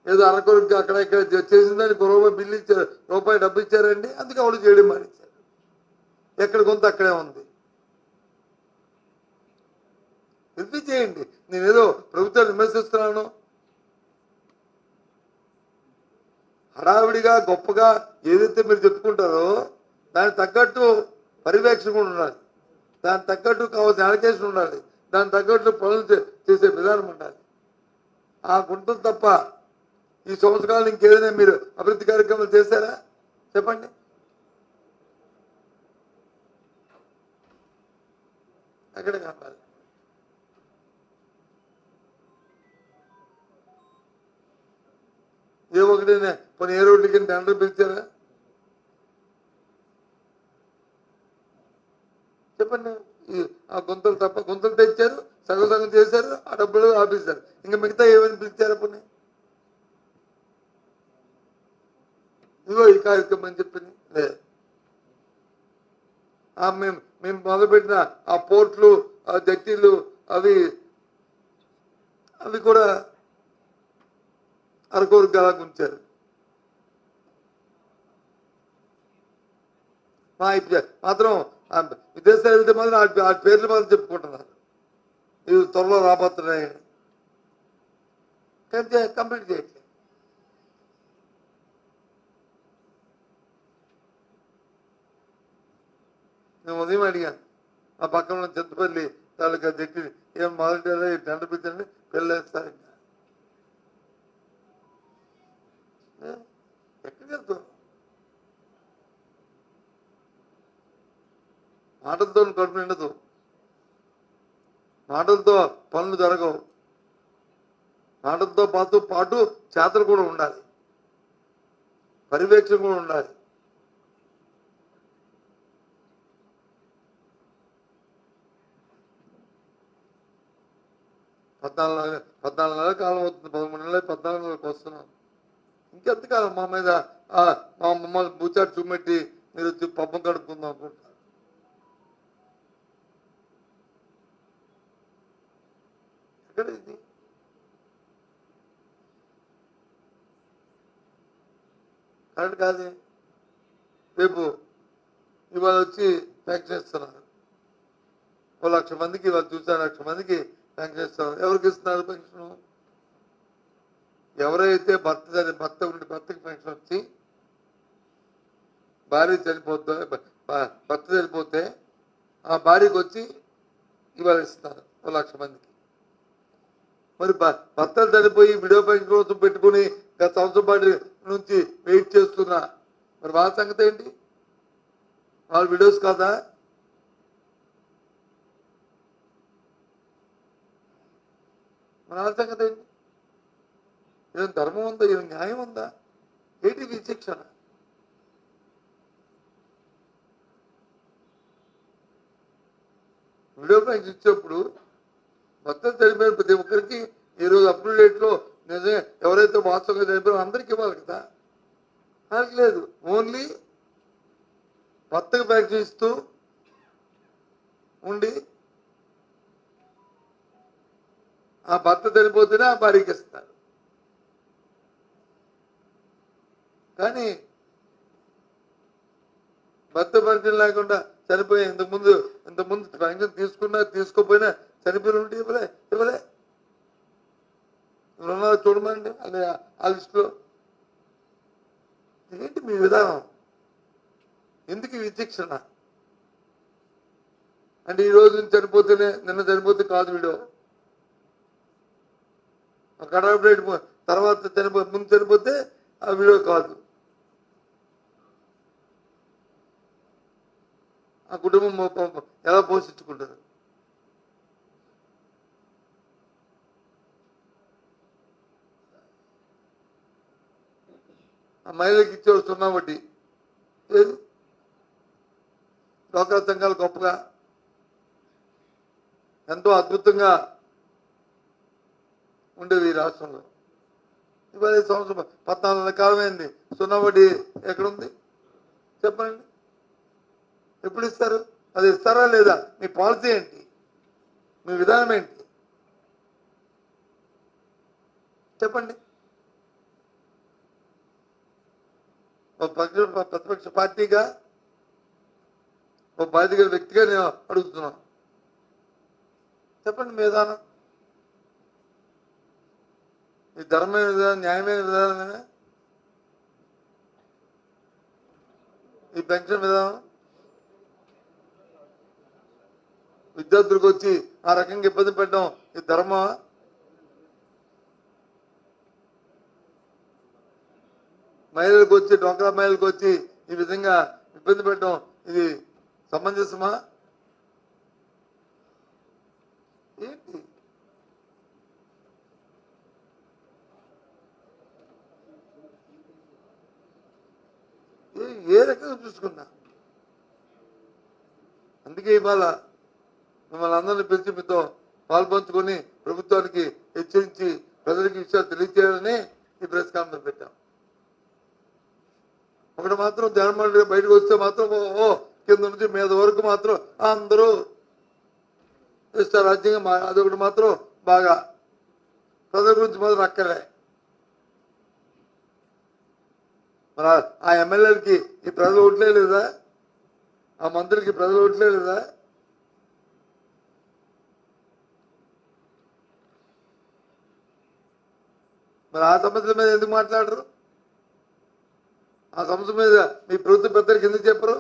ఏదో అరకొరకు అక్కడ ఇక్కడ చేసిందని రూపాయి బిల్లు ఇచ్చారు, రూపాయి డబ్బు ఇచ్చారండి, అందుకే వాళ్ళు చేయడం మానేశారు. ఎక్కడ గుంత అక్కడే ఉంది. ఇది చేయండి. నేనేదో ప్రభుత్వాన్ని విమర్శిస్తున్నాను. హడావిడిగా గొప్పగా ఏదైతే మీరు చెప్పుకుంటారో దానికి తగ్గట్టు పర్యవేక్షణ కూడా ఉండాలి, దానికి తగ్గట్టు కావాల్సిన అలొకేషన్ ఉండాలి, దానికి తగ్గట్టు పనులు చేసే విధానం ఉండాలి. ఆ గుంటలు తప్ప ఈ సంవత్సరాలు ఇంకేదైనా మీరు అభివృద్ధి కార్యక్రమాలు చేశారా చెప్పండి? ఎక్కడ కావాలి? ఏ ఒకటైనా కొన్ని ఏ రోడ్లకి టెండర్ పిలిచారా చెప్పండి? ఆ గుంతలు తప్ప గుంతలు తెచ్చారు, సగం చేశారు, ఆ డబ్బులు ఆపేశారు. ఇంకా మిగతా ఏమైనా పిలిచారా? పోనీ ఇదిగో ఈ కార్యక్రమం అని చెప్పింది లేదు. మేము మొదలుపెట్టిన ఆ పోర్ట్లు, ఆ జట్టీలు అవి కూడా అరకొరకు అలా ఉంచారు. మాత్రం విదేశాలు వెళ్తే మాత్రం ఆ పేర్లు మాత్రం చెప్పుకుంటున్నారు, ఇవి త్వరలో రాబోతున్నాయని. కంప్లీట్ చేయట్లేదు. నేను ఉదయం అడిగాను, ఆ పక్కన ఉన్న చింతపల్లి తాలూకా జట్టి ఏం మొదలెట్టారో టెండర్ పిలిచండి, పెళ్ళేస్తారు. ఇంకా ఎక్కడికి వెళ్తాం? మాటలతో కడుపు నిండదు, మాటలతో పనులు జరగవు. మాటలతో పాటు చేతలు కూడా ఉండాలి, పర్యవేక్షణ కూడా ఉండాలి. పద్నాలుగు నెలల కాలం అవుతుంది, 13 నెలలు 14 నెలలకు వస్తున్నాం. ఇంకెంతకాలం మా మీద మా మమ్మల్ని బూచాటు చూపెట్టి మీరు వచ్చి పబ్బం కడుపుకుందాం అనుకుంటారు? ఎక్కడ ఇది? కరెక్ట్ కాదే. రేపు ఇవాళ వచ్చి ఫ్యాక్టరీ ఇస్తున్నారు, 1,00,000 మందికి ఇవాళ చూసాను, 1,00,000 మందికి పెన్షన్ ఇస్తున్నారు. ఎవరికి ఇస్తున్నారు పెన్షన్? ఎవరైతే భర్తకి పెన్షన్ వచ్చి భార్య చనిపోతే ఆ భార్యకు వచ్చి ఇవాళ ఇస్తున్నారు 1,00,000 మందికి. మరి భర్తలు చనిపోయి విడో పెన్షన్ కోసం పెట్టుకుని గత సంవత్సరం పాటు నుంచి వెయిట్ చేస్తున్నా, మరి వాళ్ళ సంగతి ఏంటి? వాళ్ళు విడోస్ కాదా? మన వాళ్ళ సంగతి ఏంటి? ఏం ధర్మం ఉందా? ఏం న్యాయం ఉందా? ఏంటి విచక్షణ? విడో పెన్షన్ ఇచ్చేప్పుడు భర్తలు చనిపోయిన ప్రతి ఒక్కరికి ఈరోజు అప్రూవ్ డేట్లో నిజంగా ఎవరైతే వాస్తవంగా చనిపోయారో అందరికి ఇవ్వాలి కదా. వాళ్ళకి లేదు, ఓన్లీ భర్తకు పెన్షన్ ఇస్తూ ఉండి ఆ భర్త చనిపోతేనే ఆ భార్యకి ఇస్తారు. కానీ భర్త పెన్షన్ లేకుండా చనిపోయి ఇంతకుముందు పెన్షన్ తీసుకున్నా తీసుకోపోయినా చనిపోయిన ఉంటే ఇవ్వలే. రుణాలు చూడమండి అదే ఆ లిస్టులో. ఏంటి మీ విధానం? ఎందుకు విచక్షణ? అంటే ఈ రోజు చనిపోతేనే, నిన్న చనిపోతే కాదు వీడు, కటాఫ్ డేట్ తర్వాత ముందు చనిపోతే ఆ వీడియో కాదు. ఆ కుటుంబం ఎలా పోషించుకుంటారు? ఆ మహిళకి ఇచ్చే 0 వడ్డీ లేదు. డ్వాక్రా సంఘాలు గొప్పగా ఎంతో అద్భుతంగా ఉండేది ఈ రాష్ట్రంలో. ఇవాళ ఈ సంవత్సరం 14 నెలల కాలమైంది, 0 వడ్డీ ఎక్కడుంది చెప్పండి? ఎప్పుడు ఇస్తారు? అది ఇస్తారా లేదా? మీ పాలసీ ఏంటి? మీ విధానం ఏంటి చెప్పండి? ప్రతిపక్ష పార్టీగా ఒక బాధ్యత వ్యక్తిగా నేను అడుగుతున్నాను, చెప్పండి మీ విధానం. ఈ ధర్మమైన విధానం, న్యాయమైన విధానమేనా ఈ పెన్షన్ విధానం? విద్యార్థులకు వచ్చి ఆ రకంగా ఇబ్బంది పెట్టడం ఈ ధర్మమా? మహిళలకు వచ్చి, డ్వాక్రా మహిళలకు వచ్చి ఈ విధంగా ఇబ్బంది పెట్టడం ఇది సమంజసమా? ఏంటి ఏ రకంగా చూసుకున్నా? అందుకే ఇవాళ మిమ్మల్ని అందరినీ పిలిచి మీతో పాల్పంచుకొని ప్రభుత్వానికి హెచ్చరించి ప్రజలకు విషయాలు తెలియజేయాలని ఈ ప్రెస్ కాన్ఫరెన్స్ పెట్టాం. ఒకటి మాత్రం జగన్మోహన్ రెడ్డి బయటకు వస్తే మాత్రం కింద నుంచి మీద వరకు మాత్రం అందరూ రాజ్యాంగం అదొకటి మాత్రం బాగా ప్రజల గురించి మాత్రం అక్కర్లే. మరి ఆ ఎమ్మెల్యేలకి ఈ ప్రజలు ఓట్లే లేదా? ఆ మంత్రులకి ప్రజలు ఓట్లే లేదా? మరి ఆ సమస్యల మీద ఎందుకు మాట్లాడరు? ఆ సమస్య మీద మీ ప్రభుత్వ పెద్దలకు ఎందుకు చెప్పరు?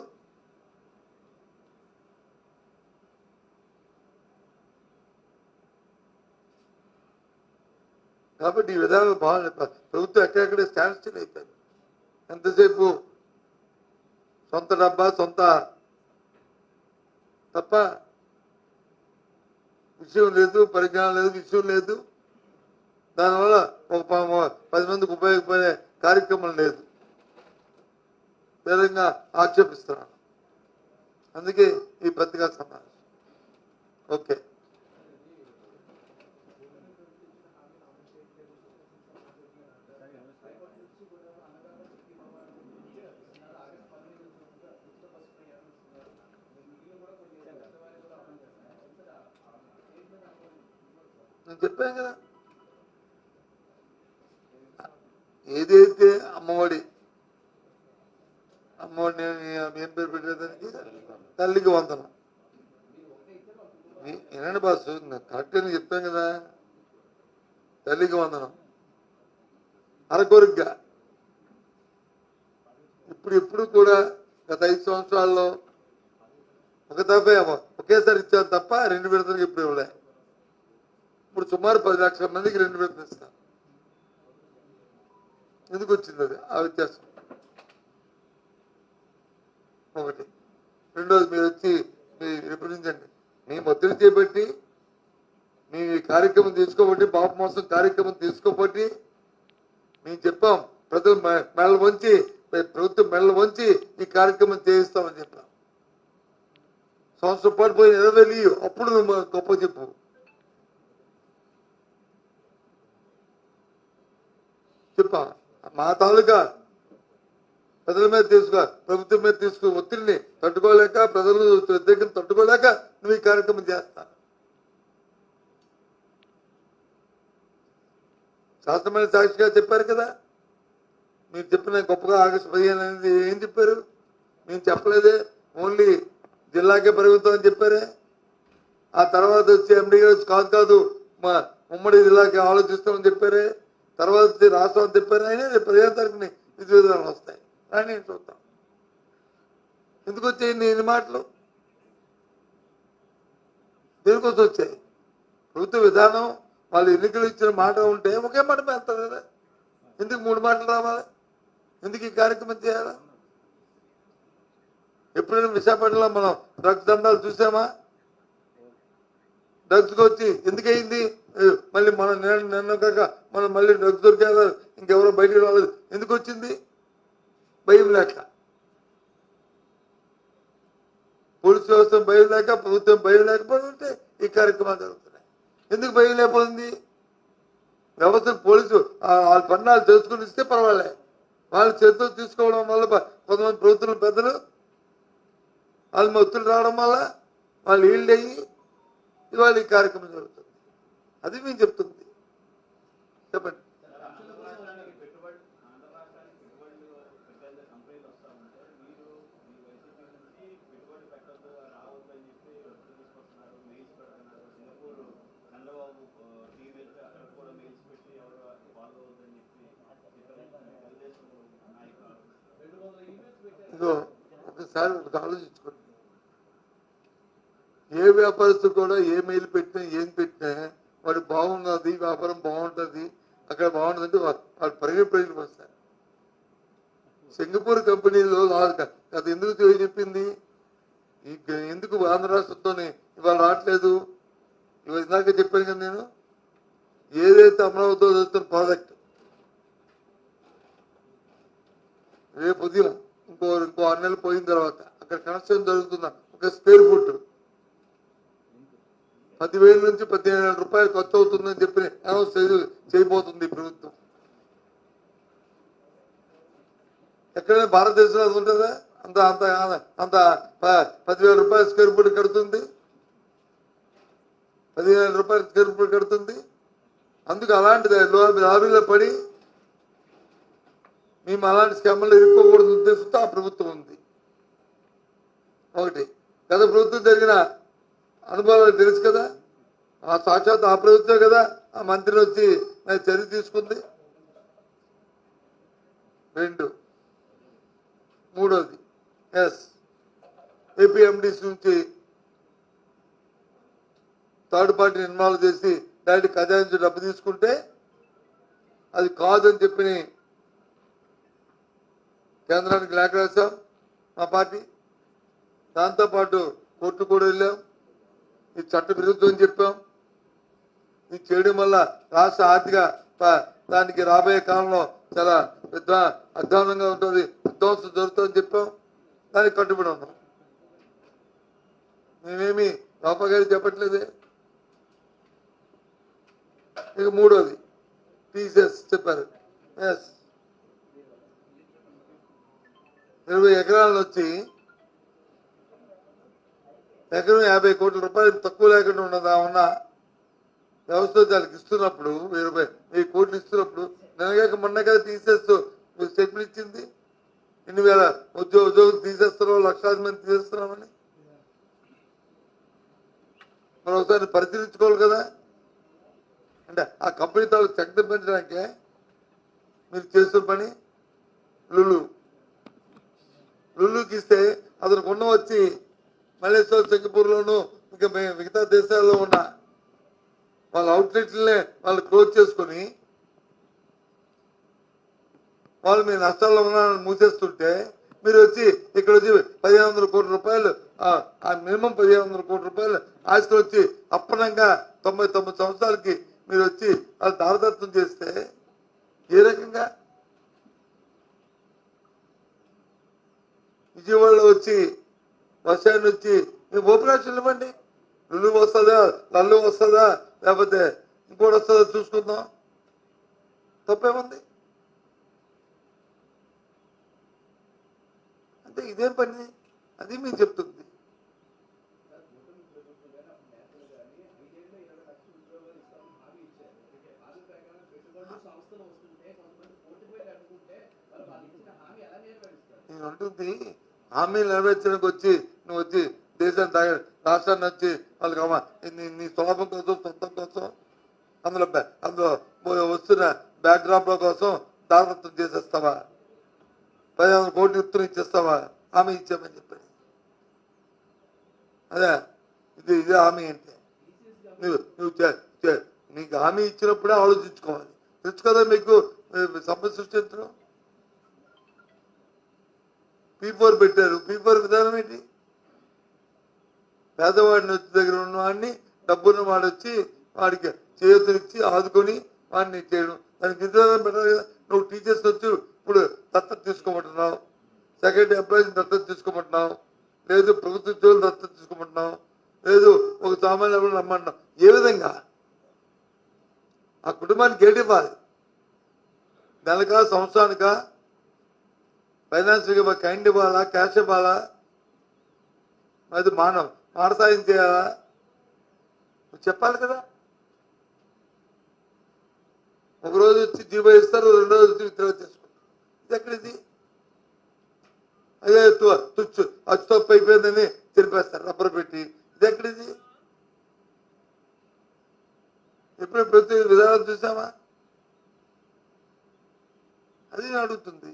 కాబట్టి ఈ విధానాలు బాగా ప్రభుత్వం ఎక్కడెక్కడే స్టాండ్ స్టిల్ అయిపోయింది. ఎంతసేపు సొంత డబ్బా సొంత తప్ప విషయం లేదు, పరిజ్ఞానం లేదు, విషయం లేదు. దానివల్ల ఒక 10 మందికి ఉపయోగపడే కార్యక్రమం లేదు. విధంగా ఆక్షేపిస్తున్నాను. అందుకే ఈ పత్రికా సమావేశం. ఓకే, నేను చెప్పాను కదా, ఏదైతే అమ్మఒడి ఏం పేరు పెట్టేదానికి తల్లికి వందనం వినండి బాసు, కరెక్ట్ అని చెప్పాను కదా. తల్లికి వందనం అరకొరుగ్గా ఇప్పుడు కూడా గత 5 సంవత్సరాల్లో ఒక దఫా ఒకేసారి ఇచ్చాను తప్ప 2 విడతలకు ఇప్పుడు ఇవ్వలే. ఇప్పుడు సుమారు 10 లక్షల మందికి 2 విడతలు ఇస్తాను. ఎందుకు వచ్చింది అది ఆ వ్యత్యాసం? ఒకటి. రెండోది, మీరు వచ్చి విభజించండి. మేము ఒత్తిడి చేపట్టి మీ కార్యక్రమం తీసుకోబట్టి, బాబు మోసం కార్యక్రమం తీసుకోబట్టి మేము చెప్పాం, ప్రజలు మెడలు వంచి, ప్రభుత్వం మెడలు వంచి ఈ కార్యక్రమం చేయిస్తామని చెప్పాం. సంవత్సరం పాటు పోయి 20,000 అప్పుడు నువ్వు గొప్ప చెప్పు. చెప్పా మా తాలూకా ప్రజల మీద ప్రభుత్వం మీద ఒత్తిడిని తట్టుకోలేక, ప్రజలు వ్యతిరేకతను తట్టుకోలేక నువ్వు ఈ కార్యక్రమం చేస్తా. శాస్త్రమైన సాక్షిగా చెప్పారు కదా. మీరు చెప్పిన గొప్పగా ఆగస్టు 15 అనేది ఏం చెప్పారు? మేము చెప్పలేదే, ఓన్లీ జిల్లాకే పరిమితం అని చెప్పారే. ఆ తర్వాత వచ్చి ఎండీ గారు కాదు మా ఉమ్మడి జిల్లాకి ఆలోచిస్తామని చెప్పారే. తర్వాత వచ్చి రాష్ట్రం అని చెప్పారు. అయినా ప్రజల తరఫున విధి విధానాలు వస్తాయి కానీ చూద్దాం. ఎందుకు వచ్చాయి ఇన్ని మాటలు? దేనికోసం వచ్చాయి? ప్రభుత్వ విధానం వాళ్ళు ఎన్నికలు ఇచ్చిన మాట ఉంటే ఒక ఒకే మాట వెళ్తారు కదా, ఎందుకు 3 మాటలు రావాలి, ఎందుకు ఈ కార్యక్రమం చేయాలా? ఎప్పుడైనా విశాఖపట్నంలో మనం డ్రగ్స్ దండాలు చూసామా? డ్రగ్స్కి వచ్చి ఎందుకయింది, మళ్ళీ మనం నిన్న కాక మనం మళ్ళీ డ్రగ్స్ దొరికారు, ఇంకెవరో బయటికి రాలేదు, ఎందుకు వచ్చింది? భయం లేక. పోలీసు వ్యవస్థ భయం లేక, ప్రభుత్వం భయం లేకపోతే ఈ కార్యక్రమాలు జరుగుతున్నాయి. ఎందుకు భయం లేకపోయింది? వ్యవస్థ పోలీసు వాళ్ళ పన్నాలు తెలుసుకుని ఇస్తే పర్వాలే, వాళ్ళు చేతితో తీసుకోవడం వల్ల కొంతమంది ప్రభుత్వం పెద్దలు వాళ్ళు ఒత్తిడి రావడం వల్ల వాళ్ళు ఈల్డ్ అయ్యి ఇవాళ ఈ కార్యక్రమం జరుగుతుంది. అది మేము చెప్తుంది. చెప్పండి. ఇదో ఒకసారి ఆలోచించుకోండి. ఏ వ్యాపారస్తులు కూడా ఏ మెయిల్ పెట్టినా ఏం పెట్టినా వాడు బాగున్నది, వ్యాపారం బాగుంటుంది, అక్కడ బాగుంటుందంటే వాడు ప్రయోజనం వస్తారు. సింగపూర్ కంపెనీలో అది ఎందుకు చెప్పింది, ఎందుకు ఆంధ్ర రాష్ట్రంతోనే ఇవాళ రావట్లేదు? ఇవాళ ఇందాక చెప్పాను కదా నేను, ఏదైతే అమరావతిలో వస్తున్న ప్రాజెక్ట్ రేపు ఉదయం ఇంకో 6 నెలలు పోయిన తర్వాత అక్కడ కన్స్ట్రక్షన్ జరుగుతున్న ఒక స్క్వేర్ ఫుట్ 10,000 నుంచి 15,000 రూపాయలు ఖర్చు అవుతుందని చెప్పి అనౌన్స్ చేయబోతుంది ప్రభుత్వం. ఎక్కడైనా భారతదేశంలో అది ఉంటుందా? అంత అంత అంత 10,000 రూపాయలు స్క్వేర్ ఫుట్ కడుతుంది, 15,000 రూపాయలు స్క్వేర్ ఫుట్ కడుతుంది. అందుకు అలాంటిది లాబీలో పడి మేము అలాంటి స్కామ్లు ఇరుక్కోకూడదు ఉద్దేశంతో ఆ ప్రభుత్వం ఉంది. ఒకటి గత ప్రభుత్వం జరిగిన అనుభవాలు తెలుసు కదా, ఆ సాక్షాత్ ఆ ప్రభుత్వం కదా ఆ మంత్రిని వచ్చి చర్య తీసుకుంది. 2 మూడోది ఏపీఎండిసి నుంచి థర్డ్ పార్టీని ఇన్వాల్వ్ చేసి డైరెక్ట్ ఖజానా డబ్బు తీసుకుంటే అది కాదని చెప్పి కేంద్రానికి లేఖ రాశాం మా పార్టీ. దాంతోపాటు కోర్టు కూడా వెళ్ళాం, ఇది చట్ట విరుద్ధం అని చెప్పాం. ఇది చేయడం వల్ల రాష్ట్ర ఆర్థిక దానికి రాబోయే కాలంలో చాలా పెద్ద అధ్వానంగా ఉంటుంది, విధ్వంసం జరుగుతుందని చెప్పాం. దానికి కట్టుబడి ఉన్నాం. మేమేమి లోపగారి చెప్పట్లేదే. ఇక మూడోది టీసీఎస్ చెప్పారు. 20 ఎకరాలను వచ్చి ఎకరం 50 కోట్ల రూపాయలు తక్కువ లేకుండా ఉన్న వ్యవస్థ దానికి ఇస్తున్నప్పుడు 1000 కోట్లు ఇస్తున్నప్పుడు నెలగాక మొన్న కదా టీసీఎస్ స్టేట్మెంట్ ఇచ్చింది, ఇన్ని వేల ఉద్యోగులు తీసేస్తున్నాం, లక్షలాది మంది తీసేస్తున్నామని. మనం ఒకసారి పరిశీలించుకోవాలి కదా. అంటే ఆ కంపెనీ తాలూకు శక్తి పెంచడానికే మీరు చేస్తున్న పని. లులుకి ఇస్తే అతను కొండ వచ్చి మలేషియా, సింగపూర్లోను ఇంకా మిగతా దేశాల్లో ఉన్న వాళ్ళ అవుట్లెట్లనే వాళ్ళు క్లోజ్ చేసుకుని వాళ్ళు మీ నష్టాల్లో ఉన్నారని మూసేస్తుంటే మీరు వచ్చి ఇక్కడ వచ్చి 1,500 కోట్ల రూపాయలు ఆ మినిమం 1,500 కోట్ల రూపాయలు ఆస్తి వచ్చి అప్పనంగా 99 సంవత్సరాలకి మీరు వచ్చి వాళ్ళు దారదత్తం చేస్తే ఏ రకంగా? విజయవాడలో వచ్చి బస్టాండ్ వచ్చి మేము ఓపెన్ ఇవ్వండి, లులు వస్తుందా, లల్లు వస్తుందా, లేకపోతే ఇంకోటి వస్తుందా చూసుకుందాం, తప్పేముంది? అంటే ఇదేం పని? అది మేము చెప్తుంది. నేను అంటుంది హామీలు నెరవేర్చడానికి వచ్చి నువ్వు వచ్చి దేశాన్ని రాష్ట్రాన్ని వచ్చి వాళ్ళకి నీ సులభం కోసం, సొంతం కోసం, అందులో వస్తున్న బ్యాక్డ్రాప్ల కోసం దారదత్తం చేసేస్తావా? 15 కోట్లు ఇస్తున్న ఇచ్చేస్తావా? హామీ ఇచ్చామని చెప్పని అదే ఇదే హామీ అంటే నువ్వు నీకు హామీ ఇచ్చినప్పుడే ఆలోచించుకోవాలి. తెలుసు కదా మీకు సమస్య సృష్టించడం. P4 పెట్టారు. P4 విధానం ఏంటి? పేదవాడిని వచ్చి దగ్గర ఉన్న వాడిని డబ్బున్న వాడు వచ్చి వాడికి చేతులిచ్చి ఆదుకొని వాడిని చేయడం. దానికి విధానం పెట్టాలి కదా. నువ్వు టీచర్స్ వచ్చి ఇప్పుడు దత్తత తీసుకోమంటున్నావు, సెకండ్ ఎంప్లాయీస్ దత్తత తీసుకోమంటున్నావు, లేదు ప్రభుత్వ ఉద్యోగులు దత్తత తీసుకోమంటున్నావు, లేదు ఒక సామాన్య రమ్మంటున్నావు. ఏ విధంగా ఆ కుటుంబానికి ఏంటి ఇవ్వాలి? నెలకా సంవత్సరానికా ఫైనాన్షియల్గా కైండ్ ఇవ్వాలా, క్యాష్ ఇవ్వాలా, అది మాట సాయం చేయాలా? చెప్పాలి కదా. ఒకరోజు వచ్చి జీవో ఇస్తారు, రెండో రోజు వచ్చి విత్డ్రా చేసుకుంటారు. ఇది ఎక్కడిది? అదే తుచ్చు అచ్చు తప్పు అయిపోయిందని తెలిపేస్తారు రబ్బర్ పెట్టి. ఇది ఎక్కడిది? ఎప్పుడు ప్రతి విధానం చూసామా? అది నేను అడుగుతుంది.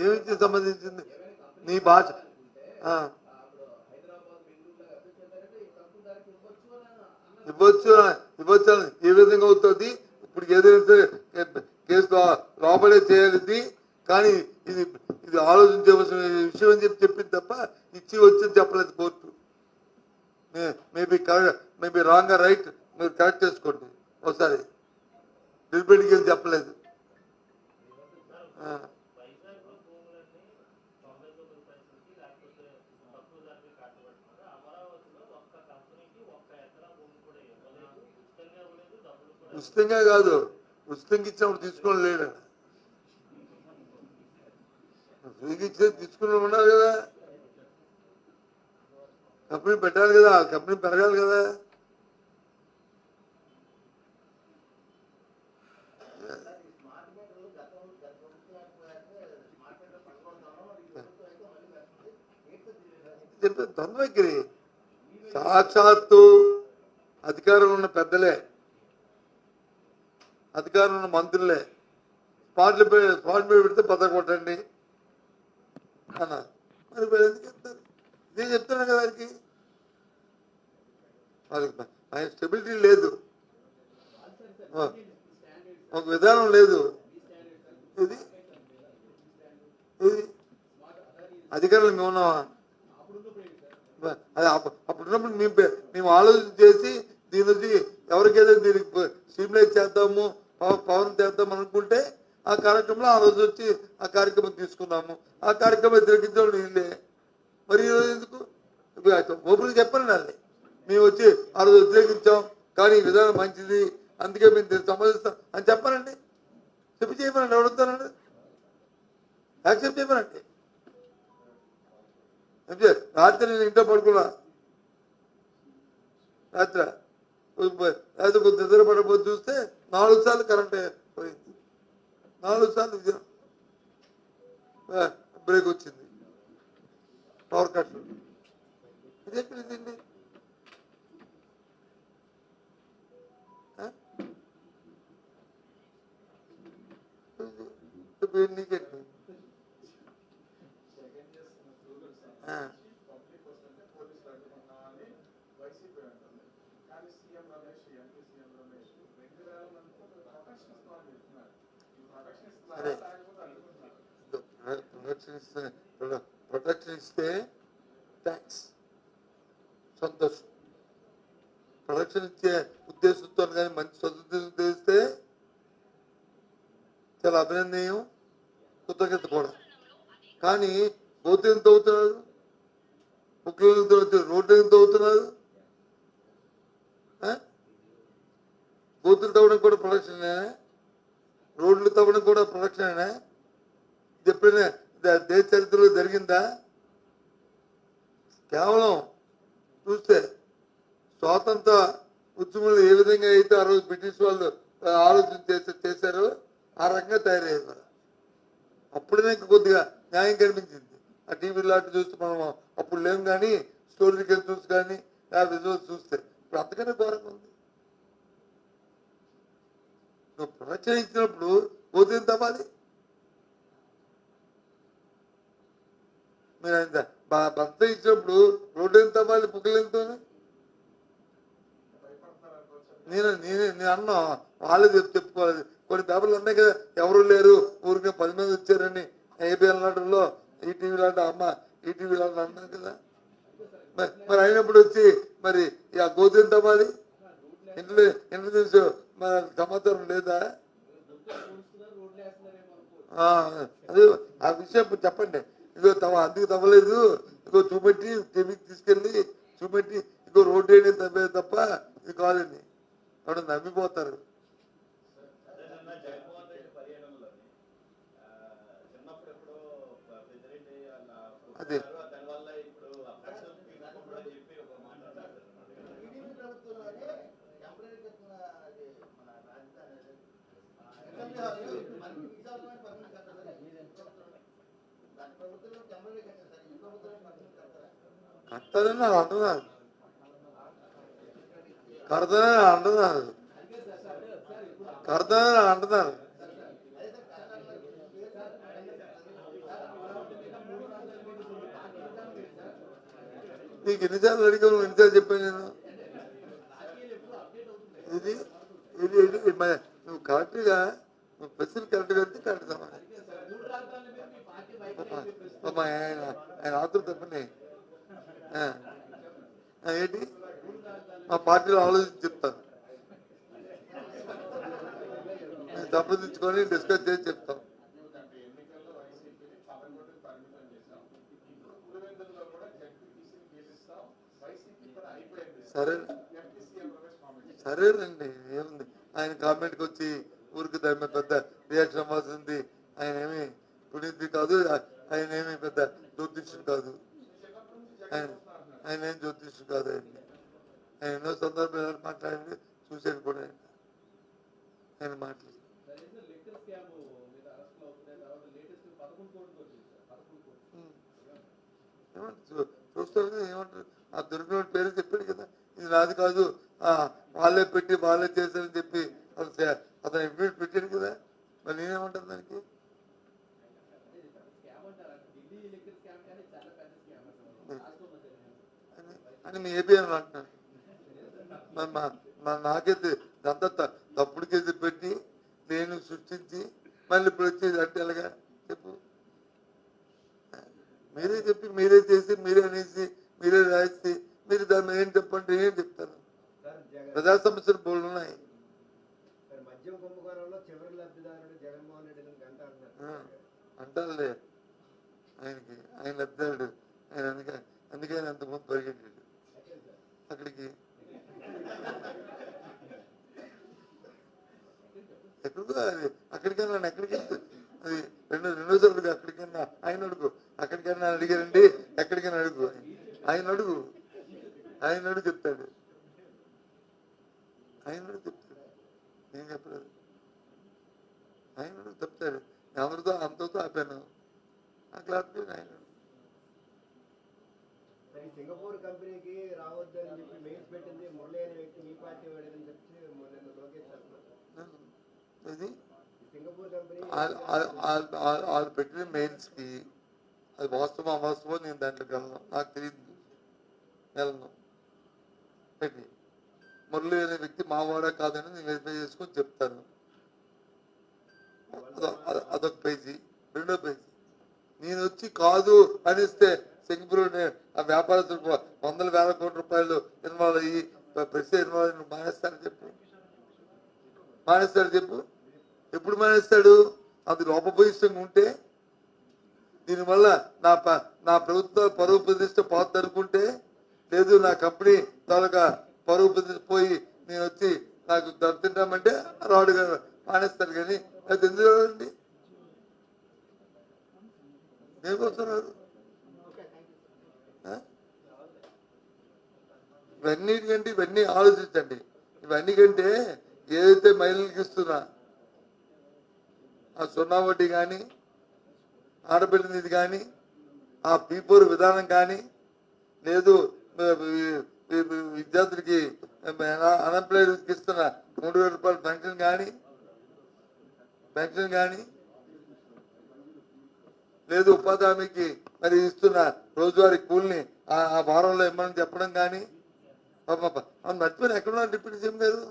ఏమిటి సంబంధించింది నీ భాష? ఇవ్వచ్చు ఏ విధంగా అవుతుంది? ఇప్పుడు ఏదైతే కేసు లోపలే చేయాలి, కానీ ఇది ఇది ఆలోచించవలసిన విషయం అని చెప్పింది తప్ప ఇచ్చి వచ్చి చెప్పలేదు కోర్టు. మేబీ రాంగ్ రైట్, మీరు కరెక్ట్ చేసుకోండి ఒకసారి. డిబేట్కి ఏం చెప్పలేదు. ఉచితంగా కాదు, ఉచితంగా ఇచ్చినప్పుడు తీసుకొని లేడు. ఫ్రీగా ఇచ్చేది తీసుకుని ఉండాలి కదా. కంపెనీ పెట్టాలి కదా, కంపెనీ పెరగాలి కదా. చెప్పే తొందరగిరి సాక్షాత్తు అధికారం ఉన్న పెద్దలే, అధికారం ఉన్న మంత్రులే స్పాట్ మీద పెడితే బద్ద కొట్టండి అన్నారు. మరి ఎందుకు చెప్తారు? ఇదే చెప్తున్నా కదా. వాళ్ళకి ఆయన స్టెబిలిటీ లేదు, ఒక విధానం లేదు. ఇది అధికారులు మేము ఉన్నామా? అది అప్పుడున్నప్పుడు మేము ఆలోచన చేసి దీని నుంచి ఎవరికైతే దీనికి స్ట్రీమ్లైజ్ చేద్దాము, పవన్ చేద్దాం అనుకుంటే ఆ కార్యక్రమంలో ఆ రోజు వచ్చి ఆ కార్యక్రమం తీసుకున్నాము. ఆ కార్యక్రమం వ్యతిరేకించడం వీళ్ళే. మరి ఈరోజు ఎందుకు ఓపెన్గా చెప్పండి వాళ్ళని, మేము వచ్చి ఆ రోజు వ్యతిరేకించాం కానీ ఈ విధానం మంచిది అందుకే మేము సంపాదిస్తాం అని చెప్పానండి. చెప్పి చేయమనండి, అడుగుతానండి, యాక్సెప్ట్ చేయమనండి. రాత్రి నేను ఇంట్లో పడుకున్నా, రాత్రి నిద్ర పడకపోతే చూస్తే 4 సార్లు కరెంట్ పోయింది, 4 సార్లు బ్రేక్ వచ్చింది, పవర్ కట్. ఇది ఎక్కడిదండి? నీకెండి ప్రొటెక్షన్ ఇస్తే థ్యాంక్స్, సంతోషం. ప్రొటెక్షన్ ఇచ్చే ఉద్దేశంతో కానీ మంచి సదుద్దేశం తెలిస్తే చాలా అభినందనీయం, కృతజ్ఞత కూడా. కానీ గోతులు ఎంత అవుతున్నారు, ముక్కులు ఎంత అవుతున్నారు, రోడ్లు ఎంత అవుతున్నారు? గోతులు తవ్వడం కూడా ప్రొటెక్షనేనా? రోడ్లు తవ్వడం కూడా ప్రొటెక్షనేనా? ఇది ఎప్పుడైనా దేశ చరిత్రలో జరిగిందా? కేవలం చూస్తే స్వాతంత్ర ఉద్యమంలో ఏ విధంగా అయితే ఆ రోజు బ్రిటిష్ వాళ్ళు ఆలోచన చేశారో ఆ రకంగా తయారయ్యారు. అప్పుడే కొద్దిగా న్యాయం కనిపించింది. ఆ టీవీలో అటు చూస్తే మనం అప్పుడు లేము, కానీ స్టోరీకి చూసి కానీ విజువల్స్ చూస్తే ఇప్పుడు అంతకనే ఘోరంగా ఉంది. నువ్వు ప్రొటెక్షన్ ఇచ్చినప్పుడు పోతే తవ్వాలి. మీరు భర్త ఇచ్చినప్పుడు రోడ్డు ఎంత అవ్వాలి, పుక్కలు ఎంత? నేను అన్నా వాళ్ళే చెప్పుకోవాలి. కొన్ని పేపర్లు ఉన్నాయి కదా, ఎవరు లేరు ఊరికే 10 మంది వచ్చారని ఏబిఎల్ నాటంలో ఈటీవీ లాంటి అమ్మ ఈటీవీ లాంటి అన్నారు కదా. మరి అయినప్పుడు వచ్చి మరి ఆ గోధు ఎంత అవ్వాలి? ఇంటర్వ్యూస్ మరి సమాచారం లేదా? అదే ఆ విషయం చెప్పండి. ఇగో అందుకు తవ్వలేదు, ఇగో చూపెట్టి టీవీకి తీసుకెళ్ళి చూపెట్టి ఇగో రోడ్డు వేయడం తప్పే తప్ప ఇది కాదండి. అక్కడ నమ్మిపోతారు. అదే కడతారని అంటున్నారు, కడతారని అంటున్నారు, కడతారని అంటున్నారు. నీకు ఎన్నిసార్లు అడిగాను, ఎన్నిసార్లు చెప్పాను నేను. ఇది ఇది ఇది నువ్వు కరెక్ట్గా నువ్వు ప్రశ్నలు కరెక్ట్గా వెళ్తే కరెక్ట్ సమాధానం. ఆయన ఆతులు తప్పని ఏంటి మా పార్టీలో ఆలోచించి చెప్తాను, సంప్రదించుకొని డిస్కస్ చేసి చెప్తాం. సరే సరేనండి, ఏముంది ఆయన కామెంట్కి వచ్చి ఊరికి దాని పెద్ద రియాక్షన్ అవ్వాల్సింది. ఆయన ఏమి పునీతి కాదు, ఆయన ఏమి పెద్ద జ్యోతిష్యుడు కాదు, ఆయన ఏం జ్యోతిష్యుడు కాదు. ఆయన ఎన్నో సందర్భాలు మాట్లాడింది చూసాను కూడా ఆయన మాట్లాడి. చూస్తారు ఏమంటారు, ఆ దొరికిన పేరు చెప్పాడు కదా, ఇది నాది కాదు, వాళ్ళే పెట్టి వాళ్ళే చేశారని చెప్పి అతను ఎఫిడవిట్ పెట్టాడు కదా. మరి నేనేమంటాను దానికి? అని మీ ఏపీ అని అంటున్నాను. నాకైతే అంతా తప్పుడు కేసు పెట్టి నేను సృష్టించి మళ్ళీ ఇప్పుడు వచ్చేది అంటే ఎలాగా చెప్పు? మీరే చెప్పి మీరే చేసి మీరే అనేసి మీరే రాసి మీరు దాని మీద ఏం చెప్పండి, ఏం చెప్తాను? ప్రజా సమస్యలు బోర్డు ఉన్నాయి. అంటారులే ఆయనకి, ఆయన లబ్ధాడు ఆయన, అందుకే ఆయన అంతకుముందు పరిగెట్టాడు అక్కడికి. ఎక్కడికో అది అక్కడికైనా ఎక్కడికి అది రెండోసారి అక్కడికైనా ఆయన అడుగు, అక్కడికైనా అడిగారండి ఎక్కడికైనా అడుగు, ఆయన అడుగు, ఆయన అడుగు చెప్తాడు, ఆయన అడుగు చెప్తాడు, నేను చెప్పలేదు. ఆయన అడుగు చెప్తాడు. అందరితో అంతతో ఆపాను ఆ క్లాస్ ఆయన. సింగపూర్ కంపెనీకి రావద్దు అని చెప్పి మెయిల్స్ పెట్టింది మురళి అనే వ్యక్తి మీ పార్టీ వాడని చెప్పి ఇది సింగపూర్ కంపెనీ వాళ్ళు పెట్టిన మెయిల్స్ కి అది వాస్తవం అవాస్తవం నేను దాంట్లోకి వెళ్ళను, నాకు తెలియదు, వెళ్ళను. పెట్టి మురళి అనే వ్యక్తి మావాడా కాదని నేను వెరిఫై చేసుకొని చెప్తాను. అదొక పేజీ. రెండో పేజీ నేను వచ్చి కాదు అనిస్తే సింగపూర్ ఆ వ్యాపారస్తులు 100,000 కోట్ల రూపాయలు ఇన్వాల్వ్ అయ్యి ప్రెస్ ఇన్వాల్వ్ మానేస్తాడు చెప్పు, మానేస్తాడు చెప్పు, ఎప్పుడు మానేస్తాడు? అది లోపభూయిష్టంగా ఉంటే, దీనివల్ల నా ప్రభుత్వ పరువు ప్రతిష్ట పోతుంది అనుకుంటే, లేదు నా కంపెనీ తాలూకా పరువు ప్రతిష్ట పోయి నేను వచ్చి నాకు దొరుకుతుంటామంటే రాడు గారు మానేస్తాడు. కానీ అది ఎందుకు రాడండి? దేనికోసం? ఇవన్నిటికంటే ఇవన్నీ ఆలోచించండి. ఇవన్నీ కంటే ఏదైతే మహిళలకు ఇస్తున్నా ఆ సున్నా వడ్డీ కానీ, ఆడబిడ్డ నిధి కానీ, ఆ పీపూర్ విధానం కానీ, లేదు విద్యార్థులకి అన్ఎంప్లాయ్డ్కి ఇస్తున్న 3,000 రూపాయల పెన్షన్ కానీ లేదు ఉపాధి హామీకి మరి ఇస్తున్న రోజువారీ కూలిని ఆ వారంలో ఇమ్మని చెప్పడం కానీ మర్చిపోయిన ఎక్కడున్నారు డిప్యూటీ సీఎం గారు?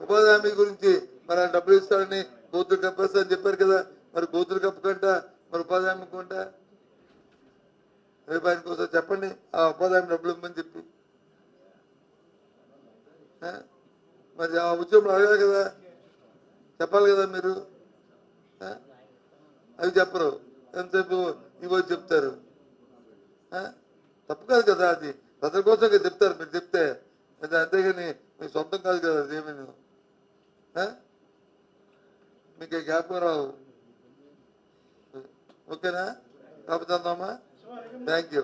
ఉపాధి హామీ గురించి మరి ఆ డబ్బులు ఇస్తారని గోతులు కప్పేస్తారని చెప్పారు కదా, మరి గోతులు కప్పకుండా మరి ఉపాధి హామీ కొంటా రేపు ఆయన కోసం చెప్పండి ఆ ఉపాధి హామీ డబ్బులు ఇమ్మని చెప్పి. మరి ఆ ఉద్యోగం అడగాలి కదా, చెప్పాలి కదా మీరు. అవి చెప్పరు, ఎంతసేపు ఇవో చెప్తారు. తప్పు కాదు కదా, అది ప్రజల కోసం చెప్తారు మీరు చెప్తే, అంతేగాని మీ సొంతం కాదు కదా అదేమీ. మీకు జ్ఞాపకం రావు. ఓకేనా? కాకపోతే థ్యాంక్ యూ.